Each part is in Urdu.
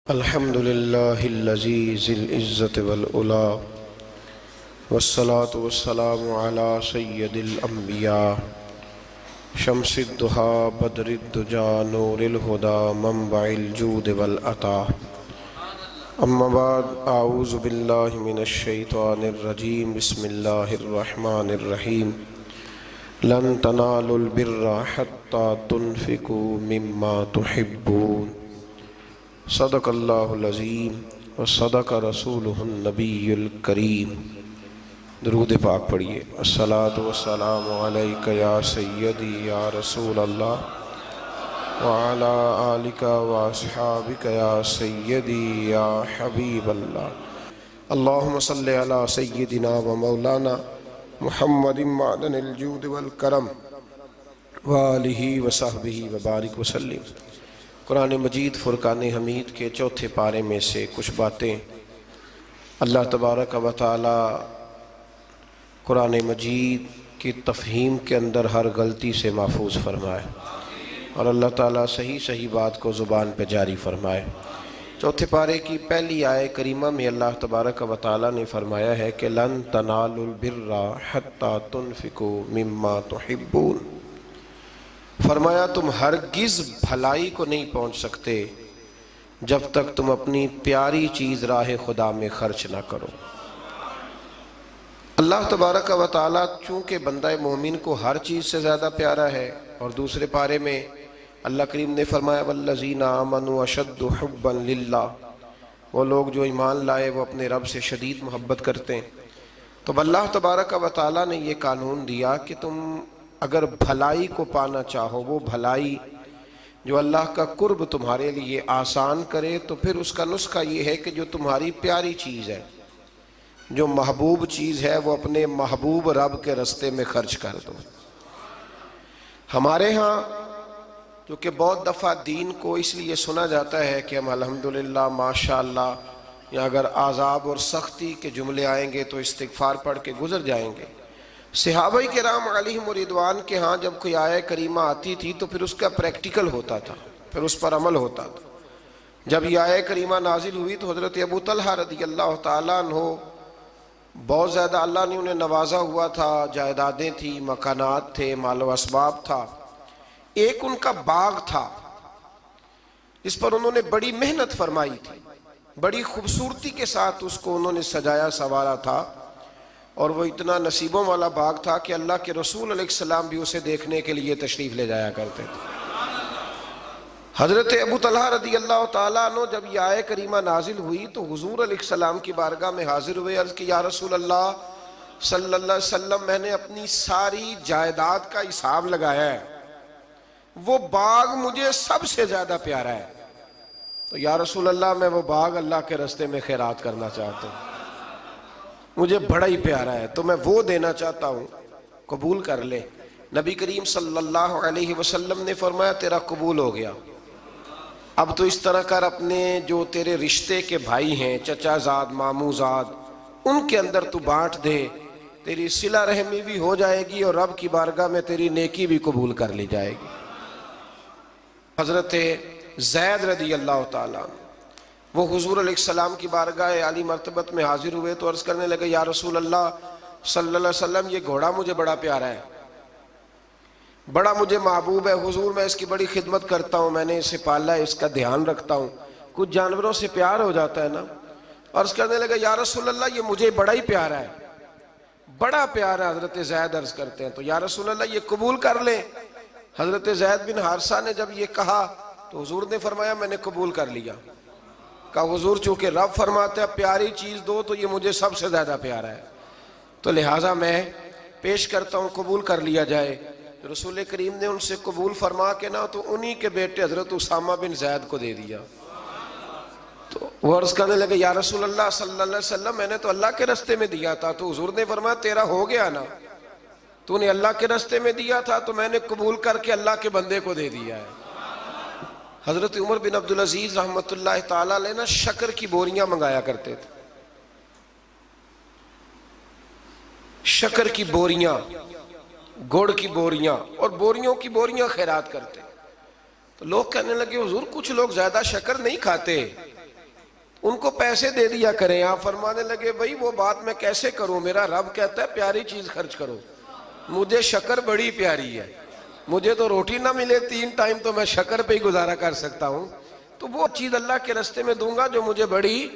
الحمد للہ الذی ذی العزت والعلا والصلاة والسلام علی سید الانبیاء شمس الضحیٰ بدر الدجا نور الہدا منبع الجود والعطا اما بعد اعوذ باللہ من الشیطان الرجیم بسم اللہ الرحمن الرحیم لن تنالوا البر حتی تنفقوا مما تحبون صدق اللہ العظیم و صدق رسولہ النبی الکریم۔ درود پاک پڑھیے۔ الصلاۃ والسلام علیک یا سیدی یا رسول اللہ وعلی آلک واصحابک یا سیدی یا حبیب اللہ۔ اللہم صلی علی سیدنا و مولانا محمد معدن الجود والکرم وآلہ وصحبہ وبارک وسلم۔ قرآن مجید فرقان حمید کے چوتھے پارے میں سے کچھ باتیں اللہ تبارک و تعالی قرآن مجید کی تفہیم کے اندر ہر غلطی سے محفوظ فرمائے اور اللہ تعالیٰ صحیح بات کو زبان پہ جاری فرمائے۔ چوتھے پارے کی پہلی آیت کریمہ میں اللہ تبارک و تعالیٰ نے فرمایا ہے کہ لن تنالوا البر حتی تنفقوا مما تحبون۔ فرمایا تم ہرگز بھلائی کو نہیں پہنچ سکتے جب تک تم اپنی پیاری چیز راہ خدا میں خرچ نہ کرو۔ اللہ تبارک و تعالیٰ چونکہ بندہ مومن کو ہر چیز سے زیادہ پیارا ہے، اور دوسرے پارے میں اللہ کریم نے فرمایا والذین آمنوا اشد حبا للہ، وہ لوگ جو ایمان لائے وہ اپنے رب سے شدید محبت کرتے ہیں۔ تو اللہ تبارک و تعالیٰ نے یہ قانون دیا کہ تم اگر بھلائی کو پانا چاہو، وہ بھلائی جو اللہ کا قرب تمہارے لیے آسان کرے، تو پھر اس کا نسخہ یہ ہے کہ جو تمہاری پیاری چیز ہے، جو محبوب چیز ہے، وہ اپنے محبوب رب کے رستے میں خرچ کر دو۔ ہمارے ہاں جو کہ بہت دفعہ دین کو اس لیے سنا جاتا ہے کہ ہم الحمدللہ ماشاءاللہ، یا اگر عذاب اور سختی کے جملے آئیں گے تو استغفار پڑھ کے گزر جائیں گے۔ صحابہ کرام علیہم رضوان کے ہاں جب کوئی آیت کریمہ آتی تھی تو پھر اس کا پریکٹیکل ہوتا تھا، پھر اس پر عمل ہوتا تھا۔ جب یہ آیت کریمہ نازل ہوئی تو حضرت ابو طلحہ رضی اللہ تعالیٰ عنہ بہت زیادہ اللہ نے انہیں نوازا ہوا تھا، جائیدادیں تھیں، مکانات تھے، مال و اسباب تھا۔ ایک ان کا باغ تھا، اس پر انہوں نے بڑی محنت فرمائی تھی، بڑی خوبصورتی کے ساتھ اس کو انہوں نے سجایا سنوارا تھا، اور وہ اتنا نصیبوں والا باغ تھا کہ اللہ کے رسول علیہ السلام بھی اسے دیکھنے کے لیے تشریف لے جایا کرتے تھے۔ حضرت ابو طلحہ رضی اللہ تعالیٰ عنہ جب یہ آیت کریمہ نازل ہوئی تو حضور علیہ السلام کی بارگاہ میں حاضر ہوئے، عرض کی یا رسول اللہ صلی اللہ علیہ وسلم، میں نے اپنی ساری جائیداد کا حساب لگایا ہے، وہ باغ مجھے سب سے زیادہ پیارا ہے، تو یا رسول اللہ میں وہ باغ اللہ کے راستے میں خیرات کرنا چاہتا ہوں، مجھے بڑا ہی پیارا ہے، تو میں وہ دینا چاہتا ہوں، قبول کر لے۔ نبی کریم صلی اللہ علیہ وسلم نے فرمایا تیرا قبول ہو گیا، اب تو اس طرح کر اپنے جو تیرے رشتے کے بھائی ہیں، چچا زاد، ماموں زاد، ان کے اندر تو بانٹ دے، تیری صلہ رحمی بھی ہو جائے گی اور رب کی بارگاہ میں تیری نیکی بھی قبول کر لی جائے گی۔ حضرت زید رضی اللہ تعالیٰ وہ حضور علیہ السلام کی بارگاہ عالی مرتبت میں حاضر ہوئے تو عرض کرنے لگے یا رسول اللہ صلی اللہ علیہ وسلم، یہ گھوڑا مجھے بڑا پیارا ہے، بڑا مجھے محبوب ہے، حضور میں اس کی بڑی خدمت کرتا ہوں، میں نے اسے پالا ہے، اس کا دھیان رکھتا ہوں۔ کچھ جانوروں سے پیار ہو جاتا ہے نا، عرض کرنے لگا یا رسول اللہ یہ مجھے بڑا ہی پیارا ہے، بڑا پیارا ہے۔ حضرت زید عرض کرتے ہیں تو یا رسول اللہ یہ قبول کر لیں۔ حضرت زید بن حارثہ نے جب یہ کہا تو حضور نے فرمایا میں نے قبول کر لیا۔ کہا حضور چونکہ رب فرماتا ہے پیاری چیز دو تو یہ مجھے سب سے زیادہ پیارا ہے، تو لہٰذا میں پیش کرتا ہوں، قبول کر لیا جائے۔ رسول کریم نے ان سے قبول فرما کے نا تو انہی کے بیٹے حضرت اسامہ بن زید کو دے دیا۔ تو وہ عرض کرنے لگے یا رسول اللہ صلی اللہ علیہ وسلم، میں نے تو اللہ کے راستے میں دیا تھا، تو حضور نے فرمایا تیرا ہو گیا نا، تو نے اللہ کے راستے میں دیا تھا تو میں نے قبول کر کے اللہ کے بندے کو دے دیا ہے۔ حضرت عمر بن عبدالعزیز رحمۃ اللہ تعالیٰ علیہ نا شکر کی بوریاں منگایا کرتے تھے، شکر کی بوریاں، گڑ کی بوریاں، اور بوریوں کی بوریاں خیرات کرتے۔ تو لوگ کہنے لگے حضور کچھ لوگ زیادہ شکر نہیں کھاتے، ان کو پیسے دے دیا کریں. آپ فرمانے لگے بھائی وہ بات میں کیسے کروں, میرا رب کہتا ہے پیاری چیز خرچ کرو. مجھے شکر بڑی پیاری ہے, مجھے تو روٹی نہ ملے 3 ٹائم تو میں شکر پہ ہی گزارا کر سکتا ہوں, تو وہ چیز اللہ کے راستے میں دوں گا جو مجھے بڑی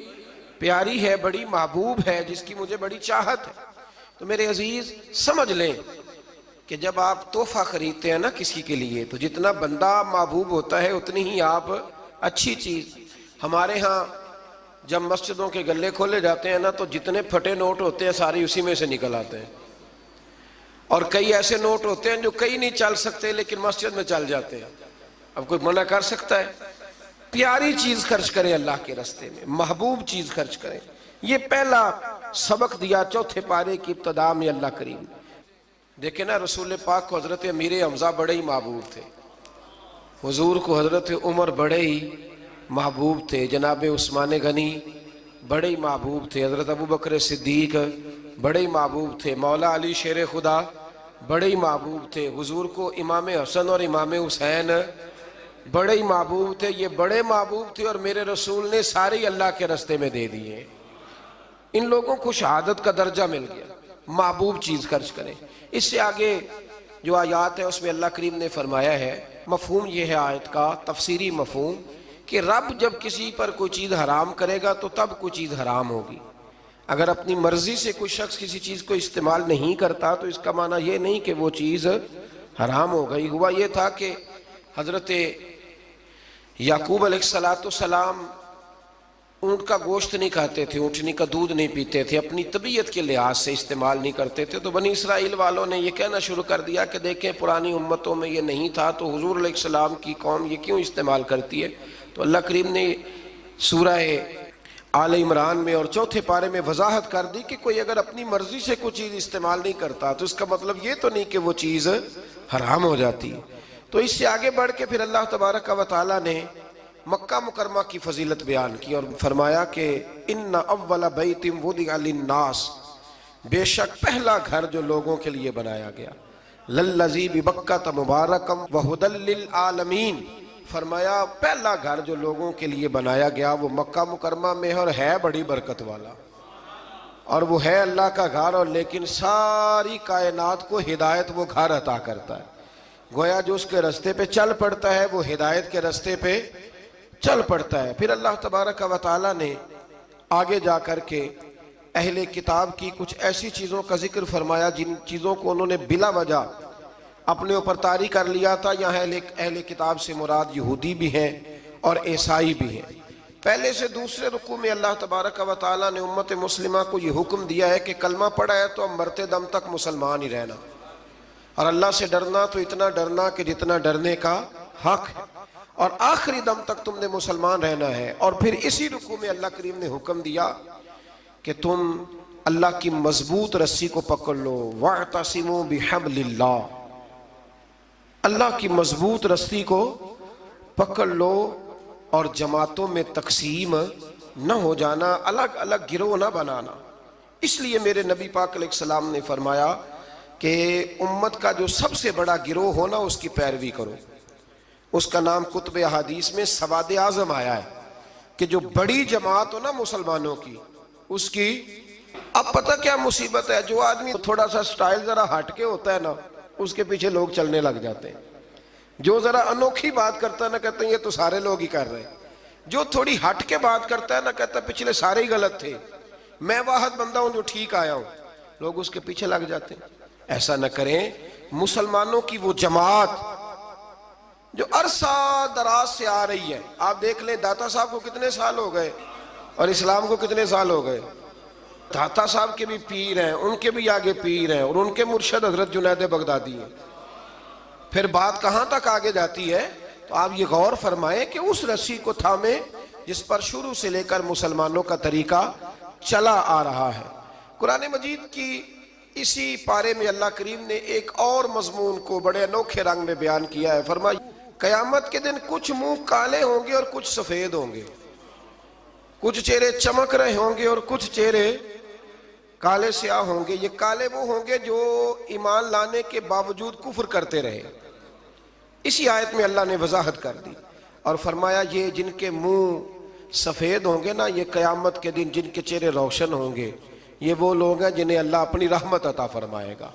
پیاری ہے, بڑی محبوب ہے, جس کی مجھے بڑی چاہت ہے. تو میرے عزیز سمجھ لیں کہ جب آپ تحفہ خریدتے ہیں نا کسی کے لیے, تو جتنا بندہ محبوب ہوتا ہے اتنی ہی آپ اچھی چیز. ہمارے ہاں جب مسجدوں کے گلے کھولے جاتے ہیں نا, تو جتنے پھٹے نوٹ ہوتے ہیں ساری اسی میں سے نکل آتے ہیں, اور کئی ایسے نوٹ ہوتے ہیں جو کئی نہیں چل سکتے لیکن مسجد میں چل جاتے ہیں. اب کوئی منع کر سکتا ہے؟ پیاری چیز خرچ کریں اللہ کے راستے میں, محبوب چیز خرچ کریں. یہ پہلا سبق دیا چوتھے پارے کی ابتدا میں اللہ کریم. دیکھیں نا رسول پاک کو حضرت امیر حمزہ بڑے ہی محبوب تھے, حضور کو حضرت عمر بڑے ہی محبوب تھے, جناب عثمان غنی بڑے ہی محبوب تھے, حضرت ابو بکر صدیق بڑے ہی محبوب تھے, مولا علی شیر خدا بڑے ہی محبوب تھے, حضور کو امام حسن اور امام حسین بڑے ہی محبوب تھے. یہ بڑے محبوب تھے اور میرے رسول نے سارے اللہ کے راستے میں دے دیے. ان لوگوں کو شہادت کا درجہ مل گیا. محبوب چیز خرچ کریں. اس سے آگے جو آیات ہے اس میں اللہ کریم نے فرمایا ہے, مفہوم یہ ہے آیت کا, تفسیری مفہوم, کہ رب جب کسی پر کوئی چیز حرام کرے گا تو تب کوئی چیز حرام ہوگی. اگر اپنی مرضی سے کوئی شخص کسی چیز کو استعمال نہیں کرتا تو اس کا معنی یہ نہیں کہ وہ چیز حرام ہو گئی. ہوا یہ تھا کہ حضرت یعقوب علیہ السلام اونٹ کا گوشت نہیں کھاتے تھے, اونٹنی کا دودھ نہیں پیتے تھے, اپنی طبیعت کے لحاظ سے استعمال نہیں کرتے تھے. تو بنی اسرائیل والوں نے یہ کہنا شروع کر دیا کہ دیکھیں پرانی امتوں میں یہ نہیں تھا, تو حضور علیہ السلام کی قوم یہ کیوں استعمال کرتی ہے. تو اللہ کریم نے سورہ آل عمران میں اور چوتھے پارے میں وضاحت کر دی کہ کوئی اگر اپنی مرضی سے کوئی چیز استعمال نہیں کرتا تو اس کا مطلب یہ تو نہیں کہ وہ چیز حرام ہو جاتی. تو اس سے آگے بڑھ کے پھر اللہ تبارک و تعالیٰ نے مکہ مکرمہ کی فضیلت بیان کی اور فرمایا کہ ان اول بیت وضع للناس, بے شک پہلا گھر جو لوگوں کے لیے بنایا گیا, للذی ببکۃ مبارکا وہدی للعالمین, فرمایا پہلا گھر جو لوگوں کے لیے بنایا گیا وہ مکہ مکرمہ میں اور ہے بڑی برکت والا, اور وہ ہے اللہ کا گھر, اور لیکن ساری کائنات کو ہدایت وہ گھر عطا کرتا ہے. گویا جو اس کے راستے پہ چل پڑتا ہے وہ ہدایت کے راستے پہ چل پڑتا ہے. پھر اللہ تبارک و تعالیٰ نے آگے جا کر کے اہل کتاب کی کچھ ایسی چیزوں کا ذکر فرمایا جن چیزوں کو انہوں نے بلا وجہ اپنے اوپر طاری کر لیا تھا. یہاں اہل کتاب سے مراد یہودی بھی ہیں اور عیسائی بھی ہیں. پہلے سے دوسرے رکوع میں اللہ تبارک و تعالیٰ نے امت مسلمہ کو یہ حکم دیا ہے کہ کلمہ پڑھا ہے تو اب مرتے دم تک مسلمان ہی رہنا, اور اللہ سے ڈرنا تو اتنا ڈرنا کہ جتنا ڈرنے کا حق ہے, اور آخری دم تک تم نے مسلمان رہنا ہے. اور پھر اسی رکوع میں اللہ کریم نے حکم دیا کہ تم اللہ کی مضبوط رسی کو پکڑ لو, وَاعْتَصِمُوا بِحَبْلِ اللَّهِ, اللہ کی مضبوط رسی کو پکڑ لو اور جماعتوں میں تقسیم نہ ہو جانا, الگ الگ گروہ نہ بنانا. اس لیے میرے نبی پاک علیہ السلام نے فرمایا کہ امت کا جو سب سے بڑا گروہ ہونا اس کی پیروی کرو. اس کا نام کتب احادیث میں سواد اعظم آیا ہے کہ جو بڑی جماعت ہو نا مسلمانوں کی, اس کی اب پتہ کیا مصیبت ہے, جو آدمی تھوڑا سا سٹائل ذرا ہٹ کے ہوتا ہے نا اس کے پیچھے لوگ چلنے لگ جاتے ہیں. جو ذرا انوکھی بات کرتا ہے نا کہتے ہیں یہ تو سارے لوگ ہی کر رہے ہیں. جو تھوڑی ہٹ کے بات کرتا ہے نا کہتا ہے پچھلے سارے ہی غلط تھے, میں واحد بندہ ہوں جو ٹھیک آیا ہوں. لوگ اس کے پیچھے لگ جاتے ہیں. ایسا نہ کریں. مسلمانوں کی وہ جماعت جو عرصہ دراز سے آ رہی ہے, آپ دیکھ لیں داتا صاحب کو کتنے سال ہو گئے اور اسلام کو کتنے سال ہو گئے. داتا صاحب کے بھی پیر ہیں, ان کے بھی آگے پیر ہیں, اور ان کے مرشد حضرت جنید بغدادی ہیں. پھر بات کہاں تک آگے جاتی ہے تو آپ یہ غور فرمائیں کہ اس رسی کو تھامیں جس پر شروع سے لے کر مسلمانوں کا طریقہ چلا آ رہا ہے. قرآن مجید کی اسی پارے میں اللہ کریم نے ایک اور مضمون کو بڑے انوکھے رنگ میں بیان کیا ہے. فرمایا قیامت کے دن کچھ منہ کالے ہوں گے اور کچھ سفید ہوں گے, کچھ چہرے چمک رہے ہوں گے اور کچھ چہرے کالے سیاہ ہوں گے. یہ کالے وہ ہوں گے جو ایمان لانے کے باوجود کفر کرتے رہے. اسی آیت میں اللہ نے وضاحت کر دی اور فرمایا یہ جن کے منہ سفید ہوں گے نا، یہ قیامت کے دن جن کے چہرے روشن ہوں گے، یہ وہ لوگ ہیں جنہیں اللہ اپنی رحمت عطا فرمائے گا۔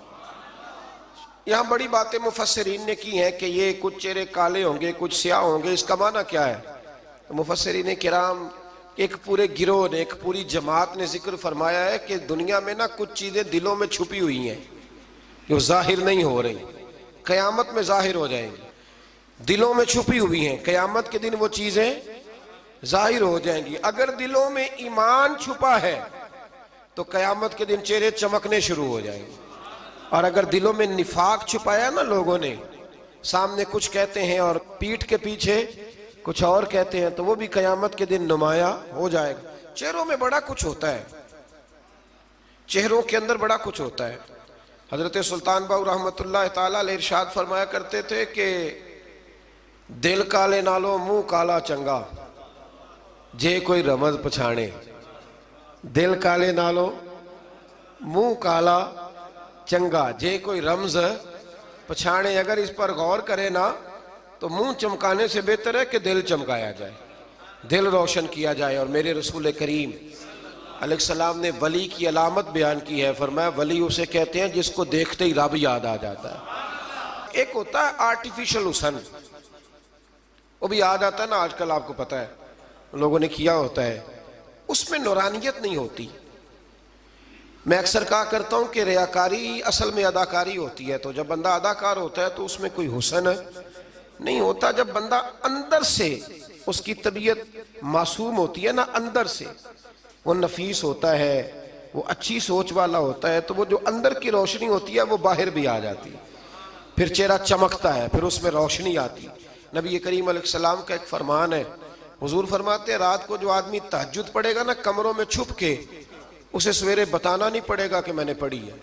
یہاں بڑی باتیں مفسرین نے کی ہیں کہ یہ کچھ چہرے کالے ہوں گے، کچھ سیاہ ہوں گے، اس کا معنی کیا ہے؟ مفسرین کرام ایک پورے گروہ نے، ایک پوری جماعت نے ذکر فرمایا ہے کہ دنیا میں نا کچھ چیزیں دلوں میں چھپی ہوئی ہیں جو ظاہر نہیں ہو رہی، قیامت میں ظاہر ہو جائیں گی۔ دلوں میں چھپی ہوئی ہیں، قیامت کے دن وہ چیزیں ظاہر ہو جائیں گی۔ اگر دلوں میں ایمان چھپا ہے تو قیامت کے دن چہرے چمکنے شروع ہو جائیں گے، اور اگر دلوں میں نفاق چھپایا نا لوگوں نے، سامنے کچھ کہتے ہیں اور پیٹھ کے پیچھے کچھ اور کہتے ہیں، تو وہ بھی قیامت کے دن نمایاں ہو جائے گا۔ چہروں میں بڑا کچھ ہوتا ہے، چہروں کے اندر بڑا کچھ ہوتا ہے۔ حضرت سلطان باؤ رحمۃ اللہ تعالیٰ علیہ ارشاد فرمایا کرتے تھے کہ دل کالے نالو منہ کالا چنگا جے کوئی رمز پچھانے۔ دل کالے نالو منہ کالا چنگا جے کوئی رمز پچھانے۔ اگر اس پر غور کرے نا تو منہ چمکانے سے بہتر ہے کہ دل چمکایا جائے، دل روشن کیا جائے۔ اور میرے رسول کریم علیہ السلام نے ولی کی علامت بیان کی ہے، فرمایا ولی اسے کہتے ہیں جس کو دیکھتے ہی رب یاد آ جاتا ہے۔ ایک ہوتا ہے آرٹیفیشل حسن، وہ بھی یاد آتا ہے نا، آج کل آپ کو پتہ ہے لوگوں نے کیا ہوتا ہے، اس میں نورانیت نہیں ہوتی۔ میں اکثر کہا کرتا ہوں کہ ریاکاری اصل میں اداکاری ہوتی ہے، تو جب بندہ اداکار ہوتا ہے تو اس میں کوئی حسن نہیں ہوتا۔ جب بندہ اندر سے اس کی طبیعت معصوم ہوتی ہے نا، اندر سے وہ نفیس ہوتا ہے، وہ اچھی سوچ والا ہوتا ہے، تو وہ جو اندر کی روشنی ہوتی ہے وہ باہر بھی آ جاتی ہے، پھر چہرہ چمکتا ہے، پھر اس میں روشنی آتی۔ نبی کریم علیہ السلام کا ایک فرمان ہے، حضور فرماتے ہیں رات کو جو آدمی تہجد پڑھے گا نا کمروں میں چھپ کے، اسے سویرے بتانا نہیں پڑے گا کہ میں نے پڑھی ہے،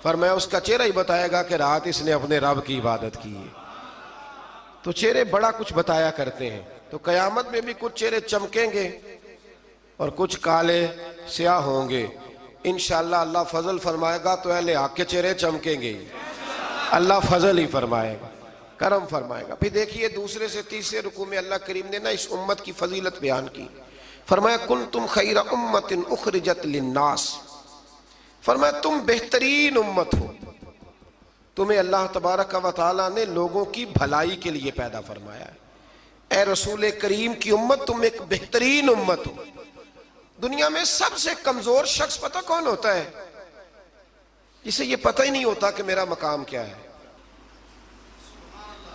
فرمایا اس کا چہرہ ہی بتائے گا کہ رات اس نے اپنے رب کی عبادت کی ہے۔ تو چہرے بڑا کچھ بتایا کرتے ہیں۔ تو قیامت میں بھی کچھ چہرے چمکیں گے اور کچھ کالے سیاہ ہوں گے۔ انشاءاللہ اللہ فضل فرمائے گا تو اہل حق کے چہرے چمکیں گے، اللہ فضل ہی فرمائے گا، کرم فرمائے گا۔ پھر دیکھیے دوسرے سے تیسرے رکوع میں اللہ کریم نے نا اس امت کی فضیلت بیان کی، فرمایا کنتم خیر امت اخرجت للناس، فرمایا تم بہترین امت ہو، تمہیں اللہ تبارک و تعالیٰ نے لوگوں کی بھلائی کے لیے پیدا فرمایا ہے۔ اے رسول کریم کی امت تم ایک بہترین امت ہو۔ دنیا میں سب سے کمزور شخص پتہ کون ہوتا ہے؟ جسے یہ پتہ ہی نہیں ہوتا کہ میرا مقام کیا ہے۔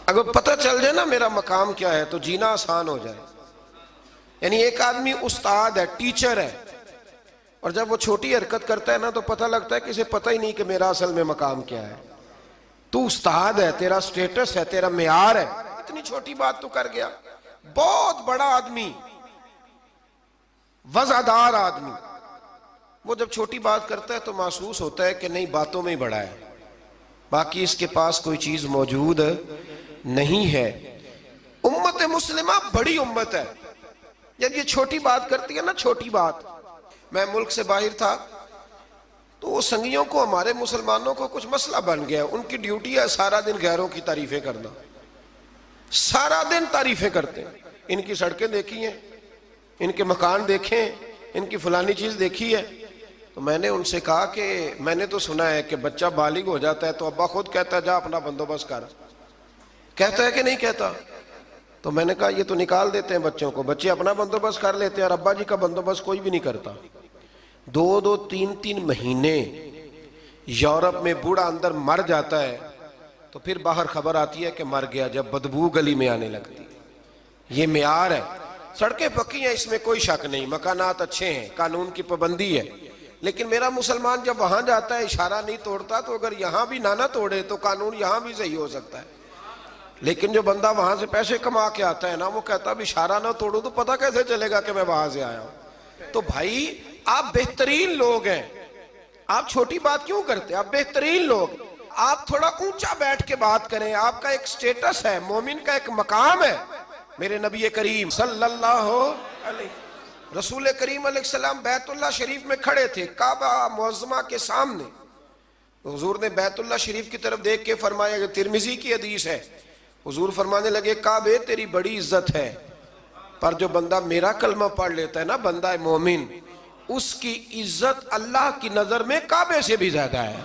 اگر پتہ چل جائے نا میرا مقام کیا ہے تو جینا آسان ہو جائے۔ یعنی ایک آدمی استاد ہے، ٹیچر ہے، اور جب وہ چھوٹی حرکت کرتا ہے نا تو پتہ لگتا ہے کہ اسے پتہ ہی نہیں کہ میرا اصل میں مقام کیا ہے۔ تو استاد ہے، تیرا سٹیٹس ہے، تیرا معیار ہے، اتنی چھوٹی بات تو کر گیا۔ بہت بڑا آدمی، وزعدار آدمی، وہ جب چھوٹی بات کرتا ہے تو محسوس ہوتا ہے کہ نہیں باتوں میں ہی بڑا ہے، باقی اس کے پاس کوئی چیز موجود نہیں ہے۔ امت مسلمہ بڑی امت ہے، جب یہ چھوٹی بات کرتی ہے نا، چھوٹی بات۔ میں ملک سے باہر تھا تو وہ سنگیوں کو، ہمارے مسلمانوں کو کچھ مسئلہ بن گیا، ان کی ڈیوٹی ہے سارا دن غیروں کی تعریفیں کرنا، سارا دن تعریفیں کرتے ہیں۔ ان کی سڑکیں دیکھی ہیں، ان کے مکان دیکھیں، ان کی فلانی چیز دیکھی ہے۔ تو میں نے ان سے کہا کہ میں نے تو سنا ہے کہ بچہ بالغ ہو جاتا ہے تو ابا خود کہتا ہے جا اپنا بندوبست کر، کہتا ہے کہ نہیں کہتا؟ تو میں نے کہا یہ تو نکال دیتے ہیں بچوں کو، بچے اپنا بندوبست کر لیتے ہیں اور ابا جی کا بندوبست کوئی بھی نہیں کرتا۔ 2-2 3-3 مہینے یورپ میں بوڑھا اندر مر جاتا ہے تو پھر باہر خبر آتی ہے کہ مر گیا، جب بدبو گلی میں آنے لگتی۔ یہ معیار ہے۔ سڑکیں پکی ہیں، اس میں کوئی شک نہیں، مکانات اچھے ہیں، قانون کی پابندی ہے، لیکن میرا مسلمان جب وہاں جاتا ہے اشارہ نہیں توڑتا، تو اگر یہاں بھی نہ توڑے تو قانون یہاں بھی صحیح ہو سکتا ہے۔ لیکن جو بندہ وہاں سے پیسے کما کے آتا ہے نا، وہ کہتا اب اشارہ نہ توڑو تو پتہ کیسے چلے گا کہ میں وہاں سے آیا ہوں۔ تو بھائی آپ بہترین لوگ ہیں، آپ چھوٹی بات کیوں کرتے؟ آپ بہترین لوگ، آپ تھوڑا اونچا بیٹھ کے بات کریں، آپ کا ایک سٹیٹس ہے، مومن کا ایک مقام ہے۔ میرے نبی کریم صلی اللہ علیہ، رسول کریم علیہ السلام بیت اللہ شریف میں کھڑے تھے، کعبہ معظمہ کے سامنے۔ حضور نے بیت اللہ شریف کی طرف دیکھ کے فرمایا، کہ ترمذی کی حدیث ہے، حضور فرمانے لگے کعبے تیری بڑی عزت ہے، پر جو بندہ میرا کلمہ پڑھ لیتا ہے نا، بندہ مومن، اس کی عزت اللہ کی نظر میں کعبے سے بھی زیادہ ہے،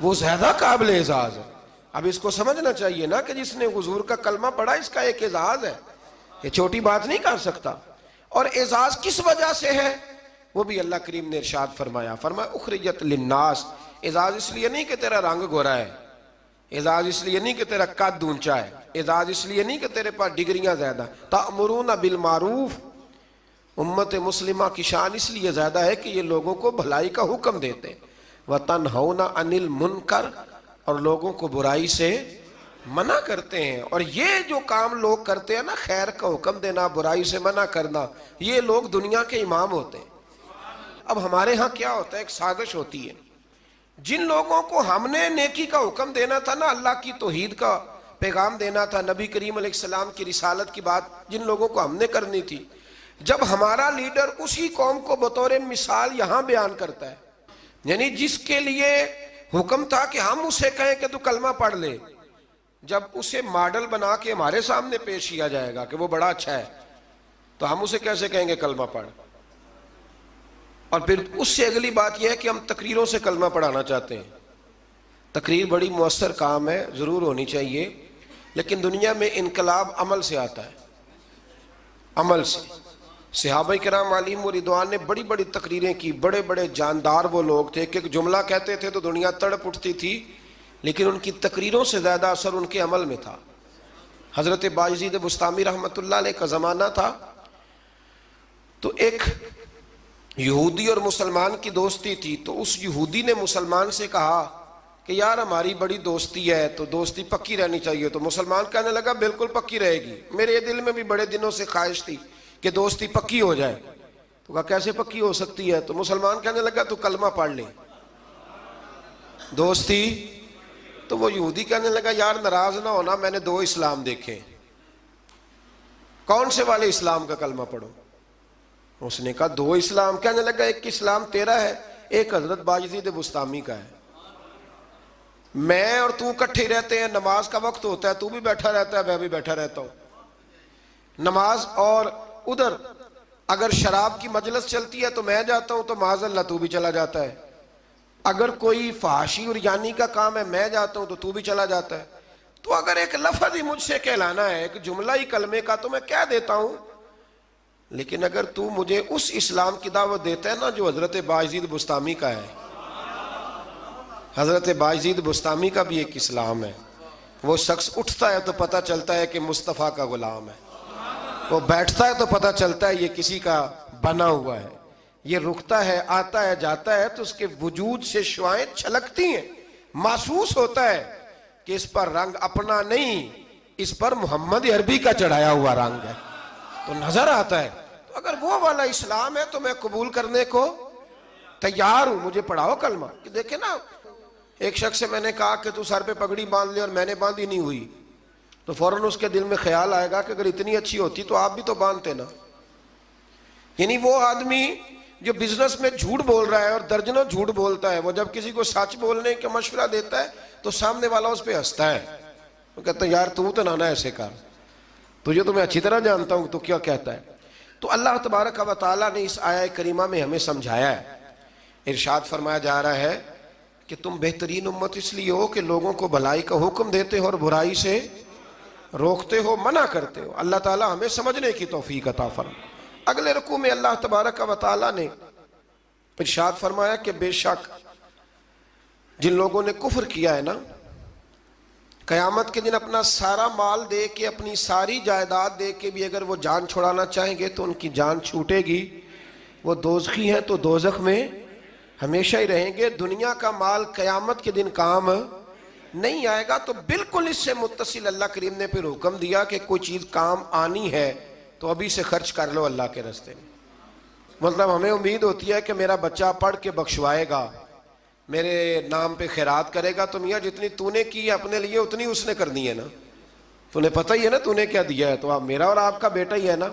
وہ زیادہ قابل اعزاز ہے۔ اب اس کو سمجھنا چاہیے نا کہ جس نے حضور کا کلمہ پڑھا اس کا ایک اعزاز ہے، یہ چھوٹی بات نہیں کر سکتا۔ اور اعزاز کس وجہ سے ہے وہ بھی اللہ کریم نے ارشاد فرمایا، اخرجت للناس، اعزاز اس لیے نہیں کہ تیرا رنگ گورا ہے، اعزاز اس لیے نہیں کہ تیرا قد اونچا ہے، اعزاز اس لیے نہیں کہ تیرے پاس ڈگریاں زیادہ، تأمرون بالمعروف، امت مسلمہ کی شان اس لیے زیادہ ہے کہ یہ لوگوں کو بھلائی کا حکم دیتے ہیں، وَتَنْهَوْنَ عَنِ الْمُنْكَرِ، اور لوگوں کو برائی سے منع کرتے ہیں۔ اور یہ جو کام لوگ کرتے ہیں نا، خیر کا حکم دینا، برائی سے منع کرنا، یہ لوگ دنیا کے امام ہوتے ہیں۔ اب ہمارے ہاں کیا ہوتا ہے، ایک سازش ہوتی ہے، جن لوگوں کو ہم نے نیکی کا حکم دینا تھا نا، اللہ کی توحید کا پیغام دینا تھا، نبی کریم علیہ السلام کی رسالت کی بات جن لوگوں کو ہم نے کرنی تھی، جب ہمارا لیڈر اسی قوم کو بطور مثال یہاں بیان کرتا ہے، یعنی جس کے لیے حکم تھا کہ ہم اسے کہیں کہ تو کلمہ پڑھ لے، جب اسے ماڈل بنا کے ہمارے سامنے پیش کیا جائے گا کہ وہ بڑا اچھا ہے، تو ہم اسے کیسے کہیں گے کلمہ پڑھ؟ اور پھر اس سے اگلی بات یہ ہے کہ ہم تقریروں سے کلمہ پڑھانا چاہتے ہیں۔ تقریر بڑی مؤثر کام ہے، ضرور ہونی چاہیے، لیکن دنیا میں انقلاب عمل سے آتا ہے، عمل سے۔ صحابہ کرام علیہم رضوان نے بڑی بڑی تقریریں کی، بڑے بڑے جاندار وہ لوگ تھے کہ ایک جملہ کہتے تھے تو دنیا تڑپ اٹھتی تھی، لیکن ان کی تقریروں سے زیادہ اثر ان کے عمل میں تھا۔ حضرت باجزید بسطامی رحمۃ اللہ علیہ کا زمانہ تھا، تو ایک یہودی اور مسلمان کی دوستی تھی، تو اس یہودی نے مسلمان سے کہا کہ یار ہماری بڑی دوستی ہے تو دوستی پکی رہنی چاہیے، تو مسلمان کہنے لگا بالکل پکی رہے گی، میرے دل میں بھی بڑے دنوں سے خواہش تھی کہ دوستی پکی ہو جائے۔ تو کہا کیسے پکی ہو سکتی ہے؟ تو مسلمان کہنے لگا تو کلمہ پڑھ لے، دوستی۔ تو وہ یہودی کہنے لگا یار ناراض نہ ہونا، میں نے دو اسلام دیکھے، کون سے والے اسلام کا کلمہ پڑھو؟ اس نے کہا دو اسلام۔ کہنے لگا ایک اسلام تیرا ہے، ایک حضرت باجزید بسطامی کا ہے، میں اور تو اکٹھے رہتے ہیں، نماز کا وقت ہوتا ہے تو بھی بیٹھا رہتا ہے، میں بھی بیٹھا رہتا ہوں نماز، اور ادھر اگر شراب کی مجلس چلتی ہے تو میں جاتا ہوں تو معاذ اللہ تو بھی چلا جاتا ہے، اگر کوئی فحاشی اور یعنی کا کام ہے میں جاتا ہوں تو بھی چلا جاتا ہے۔ تو اگر ایک لفظ ہی مجھ سے کہلانا ہے، ایک جملہ ہی کلمے کا، تو میں کہہ دیتا ہوں، لیکن اگر تو مجھے اس اسلام کی دعوت دیتا ہے نا جو حضرت باجزید بسطامی کا ہے، حضرت باجزید بسطامی کا بھی ایک اسلام ہے، وہ شخص اٹھتا ہے تو پتہ چلتا ہے کہ مصطفیٰ کا غلام ہے، وہ بیٹھتا ہے تو پتہ چلتا ہے یہ کسی کا بنا ہوا ہے، یہ رکتا ہے، آتا ہے، جاتا ہے تو اس کے وجود سے شعائیں چھلکتی ہیں، محسوس ہوتا ہے کہ اس پر رنگ اپنا نہیں، اس پر محمد عربی کا چڑھایا ہوا رنگ ہے، تو نظر آتا ہے۔ تو اگر وہ والا اسلام ہے تو میں قبول کرنے کو تیار ہوں، مجھے پڑھاؤ کلمہ۔ دیکھیں نا، ایک شخص سے میں نے کہا کہ تو سر پہ پگڑی باندھ لے، اور میں نے باندھی نہیں ہوئی، تو فوراً اس کے دل میں خیال آئے گا کہ اگر اتنی اچھی ہوتی تو آپ بھی تو باندھتے نا۔ یعنی وہ آدمی جو بزنس میں جھوٹ بول رہا ہے اور درجنوں جھوٹ بولتا ہے، وہ جب کسی کو سچ بولنے کا مشورہ دیتا ہے تو سامنے والا اس پہ ہنستا ہے، وہ کہتا ہے یار تو نہ ایسے کر، تجھے تو میں اچھی طرح جانتا ہوں تو کیا کہتا ہے۔ تو اللہ تبارک و تعالیٰ نے اس آیہ کریمہ میں ہمیں سمجھایا ہے، ارشاد فرمایا جا رہا ہے کہ تم بہترین امت اس لیے ہو کہ لوگوں کو بھلائی کا حکم دیتے ہو اور برائی سے روکتے ہو، منع کرتے ہو۔ اللہ تعالیٰ ہمیں سمجھنے کی توفیق عطا فرمائے۔ اگلے رکوع میں اللہ تبارک و تعالیٰ نے ارشاد فرمایا کہ بے شک جن لوگوں نے کفر کیا ہے نا، قیامت کے دن اپنا سارا مال دے کے، اپنی ساری جائیداد دے کے بھی اگر وہ جان چھڑانا چاہیں گے تو ان کی جان چھوٹے گی، وہ دوزخی ہیں تو دوزخ میں ہمیشہ ہی رہیں گے، دنیا کا مال قیامت کے دن کام نہیں آئے گا۔ تو بالکل اس سے متصل اللہ کریم نے پھر حکم دیا کہ کوئی چیز کام آنی ہے تو ابھی سے خرچ کر لو اللہ کے راستے میں۔ مطلب ہمیں امید ہوتی ہے کہ میرا بچہ پڑھ کے بخشوائے گا، میرے نام پہ خیرات کرے گا، تو میاں جتنی تو نے کی ہے اپنے لیے اتنی اس نے کرنی ہے نا، تو نے پتہ ہی ہے نا تو نے کیا دیا ہے، تو آپ میرا اور آپ کا بیٹا ہی ہے نا۔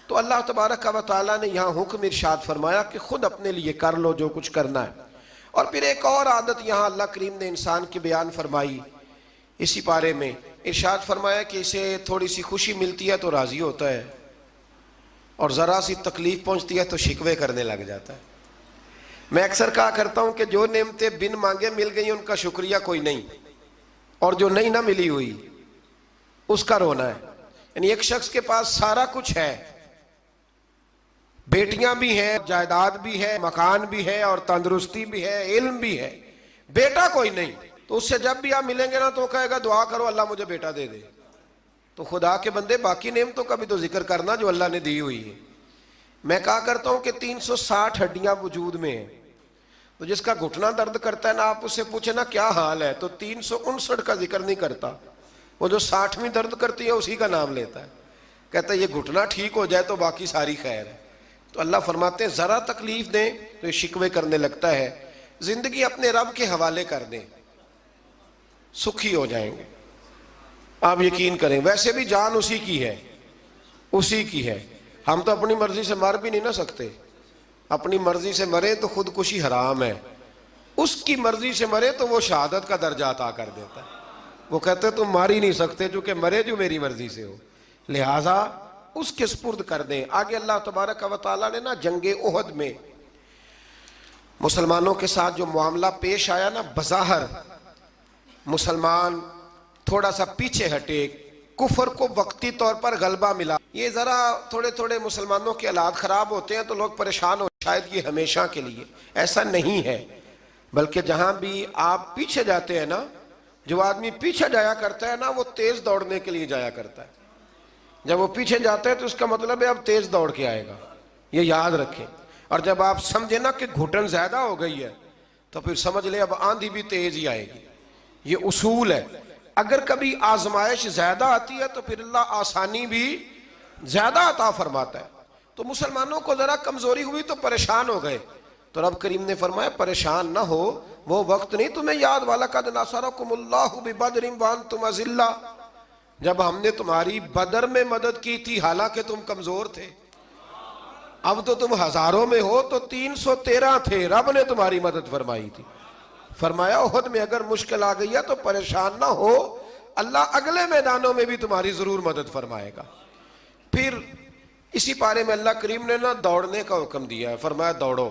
تو اللہ تبارک و تعالیٰ نے یہاں حکم ارشاد فرمایا کہ خود اپنے لیے کر لو جو کچھ کرنا ہے۔ اور پھر ایک اور عادت یہاں اللہ کریم نے انسان کی بیان فرمائی اسی پارے میں، ارشاد فرمایا کہ اسے تھوڑی سی خوشی ملتی ہے تو راضی ہوتا ہے، اور ذرا سی تکلیف پہنچتی ہے تو شکوے کرنے لگ جاتا ہے. میں اکثر کہا کرتا ہوں کہ جو نعمتیں بن مانگے مل گئی ان کا شکریہ کوئی نہیں، اور جو نہیں نہ ملی ہوئی اس کا رونا ہے. یعنی ایک شخص کے پاس سارا کچھ ہے، بیٹیاں بھی ہیں، جائیداد بھی ہے، مکان بھی ہے، اور تندرستی بھی ہے، علم بھی ہے، بیٹا کوئی نہیں، تو اس سے جب بھی آپ ملیں گے نا تو کہے گا دعا کرو اللہ مجھے بیٹا دے دے. تو خدا کے بندے باقی نعمتوں کا بھی تو ذکر کرنا جو اللہ نے دی ہوئی ہے. میں کہا کرتا ہوں کہ 360 ہڈیاں وجود میں ہیں، تو جس کا گھٹنا درد کرتا ہے نا آپ اس سے پوچھیں نا کیا حال ہے تو 359 کا ذکر نہیں کرتا، وہ جو 60ویں درد کرتی ہے اسی کا نام لیتا ہے، کہتا ہے یہ گھٹنا ٹھیک ہو جائے تو باقی ساری خیر ہے. تو اللہ فرماتے ہیں ذرا تکلیف دیں تو یہ شکوے کرنے لگتا ہے. زندگی اپنے رب کے حوالے کر دیں، سکھی ہو جائیں گے. آپ یقین کریں ویسے بھی جان اسی کی ہے، اسی کی ہے. ہم تو اپنی مرضی سے مر بھی نہیں نہ سکتے، اپنی مرضی سے مرے تو خودکشی حرام ہے، اس کی مرضی سے مرے تو وہ شہادت کا درجہ عطا کر دیتا ہے. وہ کہتے تم مار ہی نہیں سکتے چونکہ مرے جو میری مرضی سے ہو، لہٰذا اس کے سپرد کر دیں. آگے اللہ تبارک و تعالیٰ نے نا جنگ احد میں مسلمانوں کے ساتھ جو معاملہ پیش آیا نا، بظاہر مسلمان تھوڑا سا پیچھے ہٹے، کفر کو وقتی طور پر غلبہ ملا. یہ ذرا تھوڑے تھوڑے مسلمانوں کے حالات خراب ہوتے ہیں تو لوگ پریشان ہو، شاید یہ ہمیشہ کے لیے. ایسا نہیں ہے، بلکہ جہاں بھی آپ پیچھے جاتے ہیں نا، جو آدمی پیچھے جایا کرتا ہے نا وہ تیز دوڑنے کے لیے جایا کرتا ہے. جب وہ پیچھے جاتا ہے تو اس کا مطلب ہے اب تیز دوڑ کے آئے گا، یہ یاد رکھیں. اور جب آپ سمجھیں نا کہ گھٹن زیادہ ہو گئی ہے تو پھر سمجھ لیں اب آندھی بھی تیز ہی آئے گی. یہ اصول ہے. اگر کبھی آزمائش زیادہ آتی ہے تو پھر اللہ آسانی بھی زیادہ عطا فرماتا ہے. تو مسلمانوں کو ذرا کمزوری ہوئی تو پریشان ہو گئے، تو رب کریم نے فرمایا پریشان نہ ہو، وہ وقت نہیں تمہیں یاد والا قد نصرکم اللہ ببدر وانتم اذلہ، جب ہم نے تمہاری بدر میں مدد کی تھی حالانکہ تم کمزور تھے. اب تو تم ہزاروں میں ہو تو 313 تھے، رب نے تمہاری مدد فرمائی تھی. فرمایا احد میں اگر مشکل آ گئی ہے تو پریشان نہ ہو، اللہ اگلے میدانوں میں بھی تمہاری ضرور مدد فرمائے گا. پھر اسی پارے میں اللہ کریم نے نا دوڑنے کا حکم دیا ہے. فرمایا دوڑو.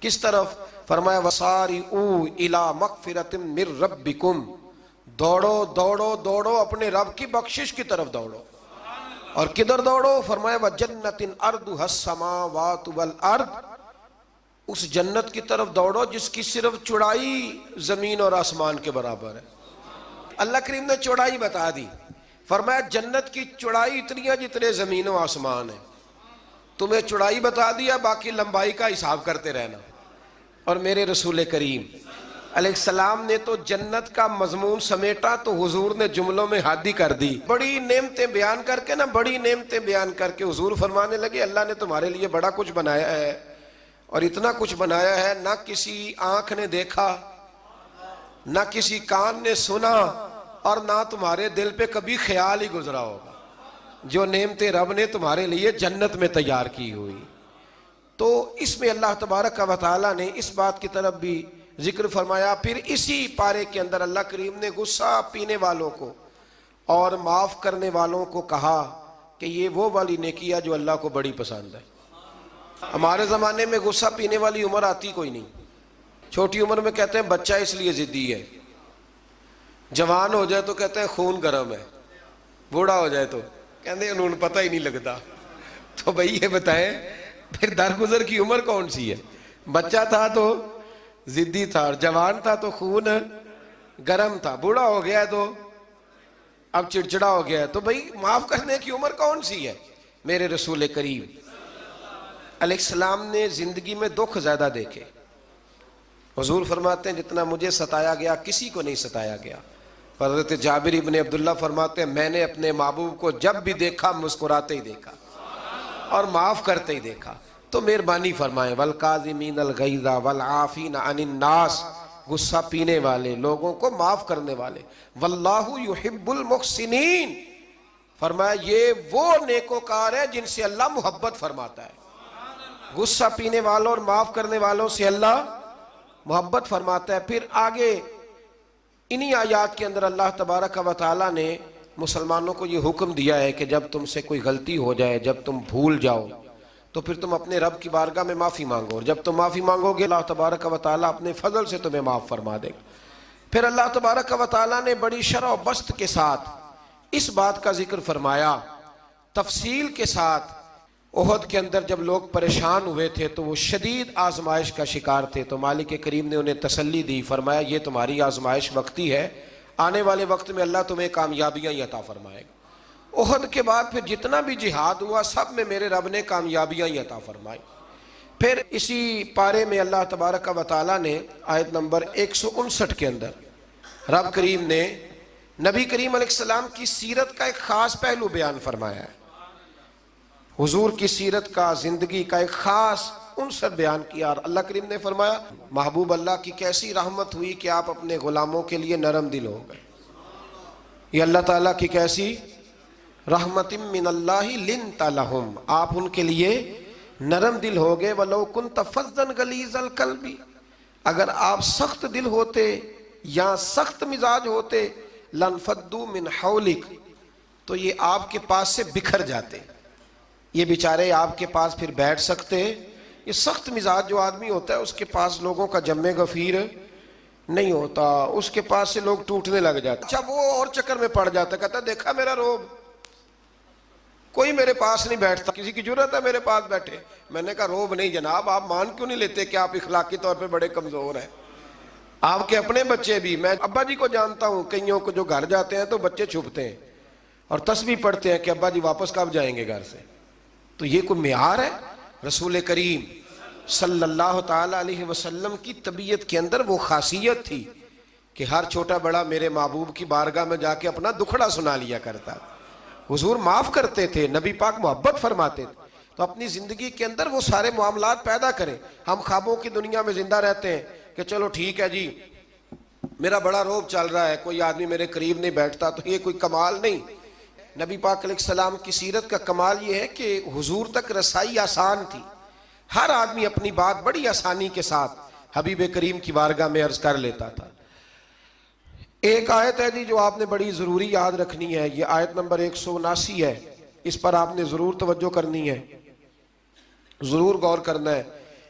کس طرف؟ فرمایا وَسَارِعُوا إِلَىٰ مَغْفِرَةٍ مِّن رَبِّكُمْ، دوڑو دوڑو دوڑو اپنے رب کی بخشش کی طرف دوڑو. اور کدھر دوڑو؟ فرمایا وَجَنَّةٍ أَرْضُهَا السَّمَاوَاتُ وَالْأَرْضُ، اس جنت کی طرف دوڑو جس کی صرف چوڑائی زمین اور آسمان کے برابر ہے. اللہ کریم نے چوڑائی بتا دی. فرمایا جنت کی چوڑائی اتنی ہے جتنے زمین و آسمان ہے. تمہیں چوڑائی بتا دیا، باقی لمبائی کا حساب کرتے رہنا. اور میرے رسول کریم علیہ السلام نے تو جنت کا مضمون سمیٹا تو حضور نے جملوں میں حادی کر دی. بڑی نعمتیں بیان کر کے نا، بڑی نعمتیں بیان کر کے حضور فرمانے لگے اللہ نے تمہارے لیے بڑا کچھ بنایا ہے، اور اتنا کچھ بنایا ہے نہ کسی آنکھ نے دیکھا، نہ کسی کان نے سنا، اور نہ تمہارے دل پہ کبھی خیال ہی گزرا ہوگا، جو نعمتیں رب نے تمہارے لیے جنت میں تیار کی ہوئی. تو اس میں اللہ تبارک و تعالیٰ نے اس بات کی طرف بھی ذکر فرمایا. پھر اسی پارے کے اندر اللہ کریم نے غصہ پینے والوں کو اور معاف کرنے والوں کو کہا کہ یہ وہ والی نیکی ہے جو اللہ کو بڑی پسند ہے. ہمارے زمانے میں غصہ پینے والی عمر آتی کوئی نہیں. چھوٹی عمر میں کہتے ہیں بچہ اس لیے ضدی ہے، جوان ہو جائے تو کہتے ہیں خون گرم ہے، بوڑھا ہو جائے تو کہتے ہیں انہوں نے پتہ ہی نہیں لگتا. تو بھائی یہ بتائیں پھر درگزر کی عمر کون سی ہے؟ بچہ تھا تو ضدی تھا، اور جوان تھا تو خون گرم تھا، بوڑھا ہو گیا تو اب چڑچڑا ہو گیا. تو بھائی معاف کرنے کی عمر کون سی ہے؟ میرے رسول کریم علیہ السلام نے زندگی میں دکھ زیادہ دیکھے. حضور فرماتے ہیں جتنا مجھے ستایا گیا کسی کو نہیں ستایا گیا. حضرت جابر ابن عبداللہ فرماتے ہیں میں نے اپنے محبوب کو جب بھی دیکھا مسکراتے ہی دیکھا اور معاف کرتے ہی دیکھا. تو مہربانی فرمائیں والکاظمین الغیظ والعافین عن الناس، غصہ پینے والے، لوگوں کو معاف کرنے والے. واللہ یحب المحسنین، فرمایا یہ وہ نیکوکار ہے جن سے اللہ محبت فرماتا ہے. غصہ پینے والوں اور معاف کرنے والوں سے اللہ محبت فرماتا ہے. پھر آگے انہی آیات کے اندر اللہ تبارک و تعالیٰ نے مسلمانوں کو یہ حکم دیا ہے کہ جب تم سے کوئی غلطی ہو جائے، جب تم بھول جاؤ، تو پھر تم اپنے رب کی بارگاہ میں معافی مانگو، اور جب تم معافی مانگو گے اللہ تبارک و تعالیٰ اپنے فضل سے تمہیں معاف فرما دے گا۔ پھر اللہ تبارک و تعالیٰ نے بڑی شرح و بسط کے ساتھ اس بات کا ذکر فرمایا، تفصیل کے ساتھ۔ احد کے اندر جب لوگ پریشان ہوئے تھے تو وہ شدید آزمائش کا شکار تھے، تو مالک کریم نے انہیں تسلی دی، فرمایا یہ تمہاری آزمائش وقتی ہے، آنے والے وقت میں اللہ تمہیں کامیابیاں ہی عطا فرمائے گا۔ احد کے بعد پھر جتنا بھی جہاد ہوا سب میں میرے رب نے کامیابیاں ہی عطا فرمائی۔ پھر اسی پارے میں اللہ تبارک و تعالیٰ نے آیت نمبر 159 کے اندر رب کریم نے نبی کریم علیہ السلام کی سیرت کا ایک خاص پہلو بیان فرمایا ہے، حضور کی سیرت کا، زندگی کا ایک خاص عنصر بیان کیا، اور اللہ کریم نے فرمایا محبوب اللہ کی کیسی رحمت ہوئی کہ آپ اپنے غلاموں کے لیے نرم دل ہو گئے۔ یہ اللہ تعالیٰ کی کیسی رحمت من اللہ لنت لہم، آپ ان کے لیے نرم دل ہو گئے۔ وَلَوْ كُنْتَ فَظًّا غَلِيظَ الْقَلْبِ، اگر آپ سخت دل ہوتے یا سخت مزاج ہوتے، لَانْفَضُّوا مِنْ حَوْلِكَ، تو یہ آپ کے پاس سے بکھر جاتے، یہ بیچارے آپ کے پاس پھر بیٹھ سکتے۔ یہ سخت مزاج جو آدمی ہوتا ہے اس کے پاس لوگوں کا جمع غفیر نہیں ہوتا، اس کے پاس سے لوگ ٹوٹنے لگ جاتے۔ اچھا وہ اور چکر میں پڑ جاتا، کہتا دیکھا میرا روب، کوئی میرے پاس نہیں بیٹھتا، کسی کی جرت ہے میرے پاس بیٹھے؟ میں نے کہا روب نہیں جناب، آپ مان کیوں نہیں لیتے کہ آپ اخلاقی طور پہ بڑے کمزور ہیں؟ آپ کے اپنے بچے بھی، میں ابا جی کو جانتا ہوں، کئیوں کو جو گھر جاتے ہیں تو بچے چھپتے ہیں اور تسبیح پڑھتے ہیں کہ ابا جی واپس کب جائیں گے گھر سے۔ تو یہ کوئی معیار ہے؟ رسول کریم صلی اللہ تعالیٰ علیہ وسلم کی طبیعت کے اندر وہ خاصیت تھی کہ ہر چھوٹا بڑا میرے محبوب کی بارگاہ میں جا کے اپنا دکھڑا سنا لیا کرتا، حضور معاف کرتے تھے، نبی پاک محبت فرماتے تھے۔ تو اپنی زندگی کے اندر وہ سارے معاملات پیدا کریں۔ ہم خوابوں کی دنیا میں زندہ رہتے ہیں کہ چلو ٹھیک ہے جی میرا بڑا روب چل رہا ہے، کوئی آدمی میرے قریب نہیں بیٹھتا، تو یہ کوئی کمال نہیں۔ نبی پاک علیہ السلام کی سیرت کا کمال یہ ہے کہ حضور تک رسائی آسان تھی، ہر آدمی اپنی بات بڑی آسانی کے ساتھ حبیب کریم کی بارگاہ میں عرض کر لیتا تھا۔ ایک آیت ہے جی جو آپ نے بڑی ضروری یاد رکھنی ہے، یہ آیت نمبر 179 ہے، اس پر آپ نے ضرور توجہ کرنی ہے، ضرور غور کرنا ہے۔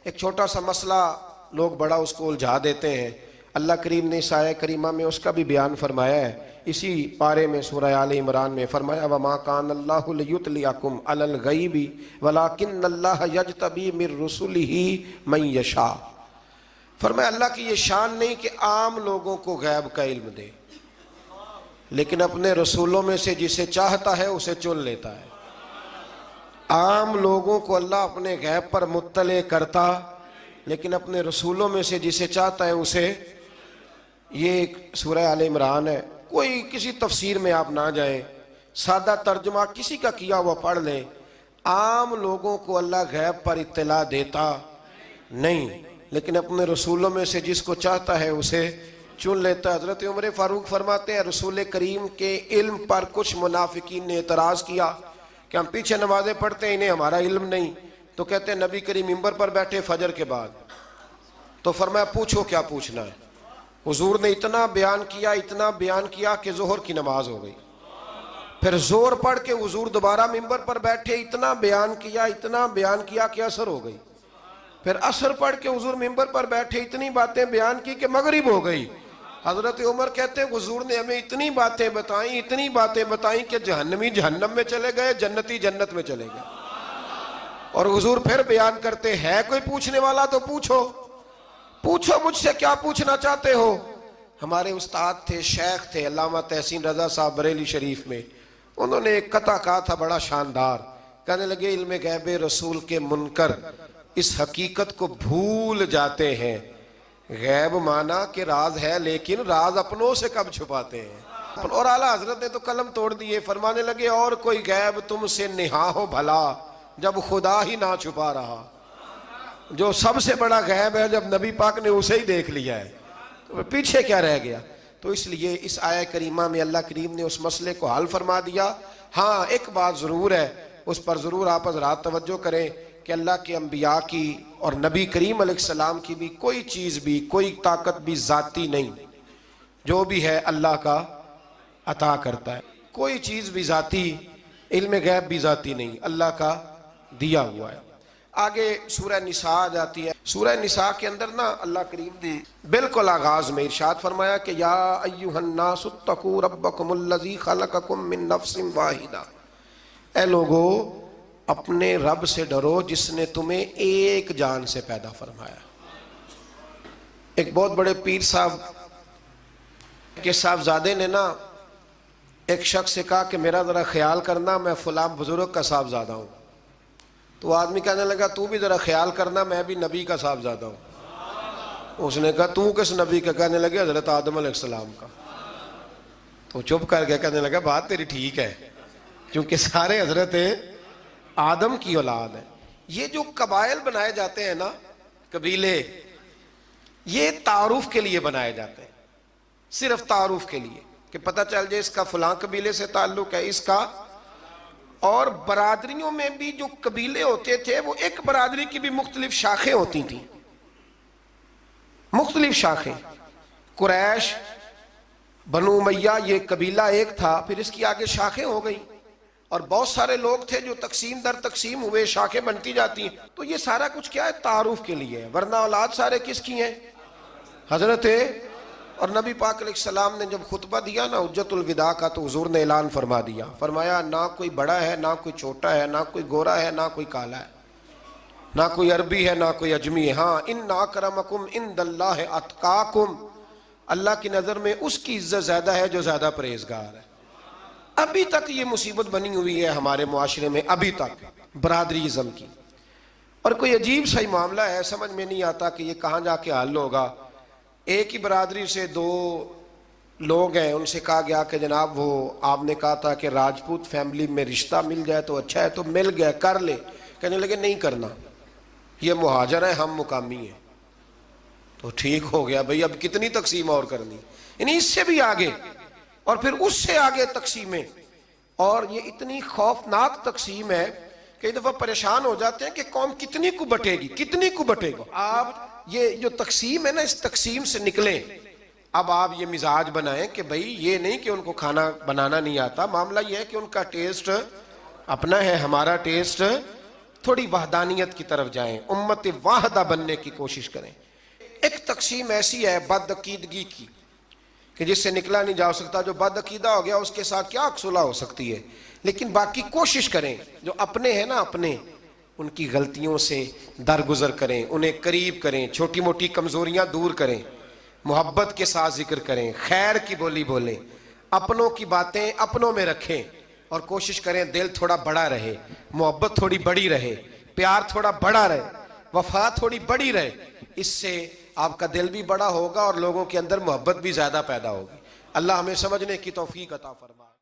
ایک چھوٹا سا مسئلہ لوگ بڑا اس کو الجھا دیتے ہیں، اللہ کریم نے اس آیت کریمہ میں اس کا بھی بیان فرمایا ہے۔ اسی پارے میں سورہ آل عمران میں فرمایا وَمَا كَانَ اللَّهُ لِيُطْلِعَكُمْ عَلَى الْغَيْبِ وَلَكِنَّ اللَّهَ يَجْتَبِي مِن رُّسُلِهِ مَن يَشَاءُ، فرمایا اللہ کی یہ شان نہیں کہ عام لوگوں کو غیب کا علم دے، لیکن اپنے رسولوں میں سے جسے چاہتا ہے اسے چن لیتا ہے۔ عام لوگوں کو اللہ اپنے غیب پر مطلع کرتا، لیکن اپنے رسولوں میں سے جسے چاہتا ہے اسے، یہ ایک سورہ آل عمران ہے، کوئی کسی تفسیر میں آپ نہ جائیں، سادہ ترجمہ کسی کا کیا ہوا پڑھ لیں۔ عام لوگوں کو اللہ غیب پر اطلاع دیتا نہیں، لیکن اپنے رسولوں میں سے جس کو چاہتا ہے اسے چن لیتا ہے۔ حضرت عمر فاروق فرماتے ہیں رسول کریم کے علم پر کچھ منافقین نے اعتراض کیا کہ ہم پیچھے نمازیں پڑھتے ہیں، انہیں ہمارا علم نہیں، تو کہتے ہیں نبی کریم منبر پر بیٹھے فجر کے بعد، تو فرمایا پوچھو کیا پوچھنا ہے۔ حضور نے اتنا بیان کیا کہ ظہر کی نماز ہو گئی، پھر زور پڑھ کے حضور دوبارہ منبر پر بیٹھے، اتنا بیان کیا کہ عصر ہو گئی، پھر عصر پڑھ کے حضور منبر پر بیٹھے، اتنی باتیں بیان کی کہ مغرب ہو گئی۔ حضرت عمر کہتے ہیں حضور نے ہمیں اتنی باتیں بتائیں کہ جہنمی جہنم میں چلے گئے، جنتی جنت میں چلے گئے۔ اور حضور پھر بیان کرتے ہے کوئی پوچھنے والا تو پوچھو مجھ سے کیا پوچھنا چاہتے ہو۔ ہمارے استاد تھے، شیخ تھے علامہ تحسین رضا صاحب بریلی شریف میں، انہوں نے ایک قطعہ کہا تھا بڑا شاندار، کہنے لگے علم غیب رسول کے منکر اس حقیقت کو بھول جاتے ہیں، غیب مانا کہ راز ہے لیکن راز اپنوں سے کب چھپاتے ہیں۔ اور اعلیٰ حضرت نے تو قلم توڑ دیے، فرمانے لگے اور کوئی غیب تم سے نہا ہو بھلا جب خدا ہی نہ چھپا رہا، جو سب سے بڑا غیب ہے جب نبی پاک نے اسے ہی دیکھ لیا ہے تو پیچھے کیا رہ گیا۔ تو اس لیے اس آیت کریمہ میں اللہ کریم نے اس مسئلے کو حل فرما دیا۔ ہاں ایک بات ضرور ہے، اس پر ضرور آپ حضرات توجہ کریں کہ اللہ کے انبیاء کی اور نبی کریم علیہ السلام کی بھی کوئی چیز بھی، کوئی طاقت بھی ذاتی نہیں، جو بھی ہے اللہ کا عطا کرتا ہے۔ کوئی چیز بھی ذاتی، علم غیب بھی ذاتی نہیں، اللہ کا دیا ہوا ہے۔ آگے سورہ نساء آ جاتی ہے۔ سورہ نساء کے اندر نا اللہ کریم نے بالکل آغاز میں ارشاد فرمایا کہ یا ایھا الناس اتقوا ربکم الذی خلقکم من نفس واحدہ، اے لوگو اپنے رب سے ڈرو جس نے تمہیں ایک جان سے پیدا فرمایا۔ ایک بہت بڑے پیر صاحب کے صاحبزادے نے نا ایک شخص سے کہا کہ میرا ذرا خیال کرنا، میں فلاں بزرگ کا صاحبزادہ ہوں۔ تو آدمی کہنے لگا تو بھی ذرا خیال کرنا، میں بھی نبی کا صاحبزادہ ہوں۔ اس نے کہا تو کس نبی کا؟ کہنے لگے حضرت آدم علیہ السلام کا۔ تو چپ کر کے کہنے لگا بات تیری ٹھیک ہے، کیونکہ سارے حضرت آدم کی اولاد ہے۔ یہ جو قبائل بنائے جاتے ہیں نا، قبیلے، یہ تعارف کے لیے بنائے جاتے ہیں، صرف تعارف کے لیے کہ پتہ چل جائے اس کا فلاں قبیلے سے تعلق ہے، اس کا۔ اور برادریوں میں بھی جو قبیلے ہوتے تھے وہ ایک برادری کی بھی مختلف شاخیں ہوتی تھیں، مختلف شاخیں۔ قریش، بنو امیہ یہ قبیلہ ایک تھا، پھر اس کی آگے شاخیں ہو گئی اور بہت سارے لوگ تھے جو تقسیم در تقسیم ہوئے، شاخیں بنتی جاتی ہیں۔ تو یہ سارا کچھ کیا ہے؟ تعارف کے لیے ہے، ورنہ اولاد سارے کس کی ہیں؟ حضرت۔ اور نبی پاک علیہ السلام نے جب خطبہ دیا نا حجت الوداع کا، تو حضور نے اعلان فرما دیا، فرمایا نہ کوئی بڑا ہے، نہ کوئی چھوٹا ہے، نہ کوئی گورا ہے، نہ کوئی کالا ہے، نہ کوئی عربی ہے، نہ کوئی اجمی ہے۔ ہاں، ان اکرمکم عند اللہ اتقاکم، اللہ کی نظر میں اس کی عزت زیادہ ہے جو زیادہ پرہیزگار ہے۔ ابھی تک یہ مصیبت بنی ہوئی ہے ہمارے معاشرے میں، ابھی تک برادری ازم کی۔ اور کوئی عجیب سا ہی معاملہ ہے، سمجھ میں نہیں آتا کہ یہ کہاں جا کے حل ہوگا۔ ایک ہی برادری سے دو لوگ ہیں، ان سے کہا گیا کہ جناب وہ آپ نے کہا تھا کہ راجپوت فیملی میں رشتہ مل جائے تو اچھا ہے، تو مل گیا، کر لے۔ کہنے لگے نہیں کرنا، یہ مہاجر ہیں، ہم مقامی ہیں۔ تو ٹھیک ہو گیا بھئی، اب کتنی تقسیم اور کرنی، یعنی اس سے بھی آگے اور پھر اس سے آگے تقسیمیں۔ اور یہ اتنی خوفناک تقسیم ہے کئی دفعہ پریشان ہو جاتے ہیں کہ قوم کتنی کو بٹے گی، کتنی کو بٹے گا۔ آپ یہ جو تقسیم ہے نا، اس تقسیم سے نکلیں۔ اب آپ یہ مزاج بنائیں کہ بھئی یہ نہیں کہ ان کو کھانا بنانا نہیں آتا، معاملہ یہ ہے کہ ان کا ٹیسٹ اپنا ہے، ہمارا ٹیسٹ، تھوڑی وحدانیت کی طرف جائیں، امت واحدہ بننے کی کوشش کریں۔ ایک تقسیم ایسی ہے بد عقیدگی کی کہ جس سے نکلا نہیں جا سکتا، جو بد عقیدہ ہو گیا اس کے ساتھ کیا صلح ہو سکتی ہے، لیکن باقی کوشش کریں، جو اپنے ہیں نا اپنے، ان کی غلطیوں سے درگزر کریں، انہیں قریب کریں، چھوٹی موٹی کمزوریاں دور کریں، محبت کے ساتھ ذکر کریں، خیر کی بولی بولیں، اپنوں کی باتیں اپنوں میں رکھیں، اور کوشش کریں دل تھوڑا بڑا رہے، محبت تھوڑی بڑی رہے، پیار تھوڑا بڑا رہے، وفا تھوڑی بڑی رہے۔ اس سے آپ کا دل بھی بڑا ہوگا اور لوگوں کے اندر محبت بھی زیادہ پیدا ہوگی۔ اللہ ہمیں سمجھنے کی توفیق عطا فرمائے۔